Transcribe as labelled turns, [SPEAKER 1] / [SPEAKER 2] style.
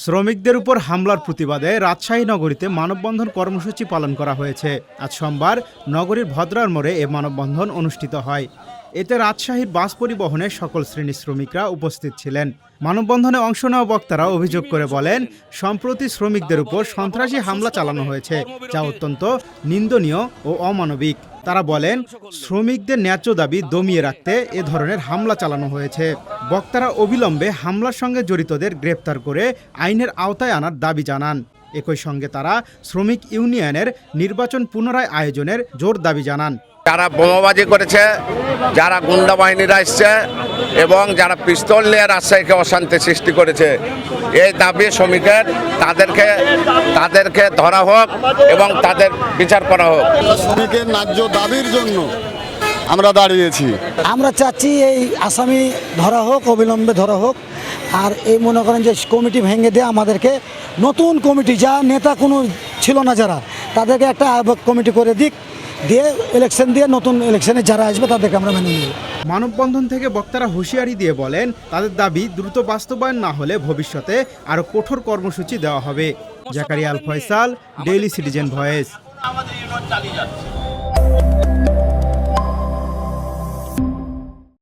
[SPEAKER 1] শ্রমিকদের উপর হামলার প্রতিবাদে রাজশাহী নগরীতে মানববন্ধন কর্মসূচি পালন করা হয়েছে। আজ সোমবার নগরীর ভদ্রার মোড়ে এ মানববন্ধন অনুষ্ঠিত হয়। এতে রাজশাহীর বাস পরিবহনের সকল শ্রেণীর শ্রমিকরা উপস্থিত ছিলেন। মানববন্ধনে অংশ নেওয়া বক্তারা অভিযোগ করে বলেন, সম্প্রতি শ্রমিকদের উপর সন্ত্রাসী হামলা চালানো হয়েছে, যা অত্যন্ত নিন্দনীয় ও অমানবিক। তারা বলেন, শ্রমিকদের ন্যায্য দাবি দমিয়ে রাখতে এ ধরনের হামলা চালানো হয়েছে। বক্তারা অবিলম্বে হামলার সঙ্গে জড়িতদের গ্রেপ্তার করে আইনের আওতায় আনার দাবি জানান। একই সঙ্গে তারা শ্রমিক ইউনিয়নের নির্বাচন পুনরায় আয়োজনের জোর দাবি জানান।
[SPEAKER 2] যারা বোমাবাজি করেছে, যারা গুন্ডা বাহিনীরা এসছে এবং যারা পিস্তল নিয়ে রাজশাহীকে অশান্তি সৃষ্টি করেছে, এই দাবি শ্রমিকের তাদেরকে ধরা হোক এবং তাদের বিচার করা হোক।
[SPEAKER 3] শ্রমিকের ন্যায্য দাবির জন্য আমরা দাঁড়িয়েছি।
[SPEAKER 4] আমরা চাচ্ছি এই আসামি ধরা হোক, অবিলম্বে ধরা হোক। আর এই মনে করেন যে কমিটি ভেঙে দিয়ে আমাদেরকে নতুন কমিটি, যা নেতা কোনো ছিল না যারা, তাদেরকে একটা কমিটি করে দিয়ে ইলেকশন দিয়ে নতুন ইলেকশনে যারা আসবে তাদেরকে আমরা মেনে নিই।
[SPEAKER 1] মানববন্ধন থেকে বক্তারা হুঁশিয়ারি দিয়ে বলেন, তাদের দাবি দ্রুত বাস্তবায়ন না হলে ভবিষ্যতে আরও কঠোর কর্মসূচি দেওয়া হবে। জাকারিয়া আল ফয়সাল, ডেইলি সিটিজেন ভয়েস।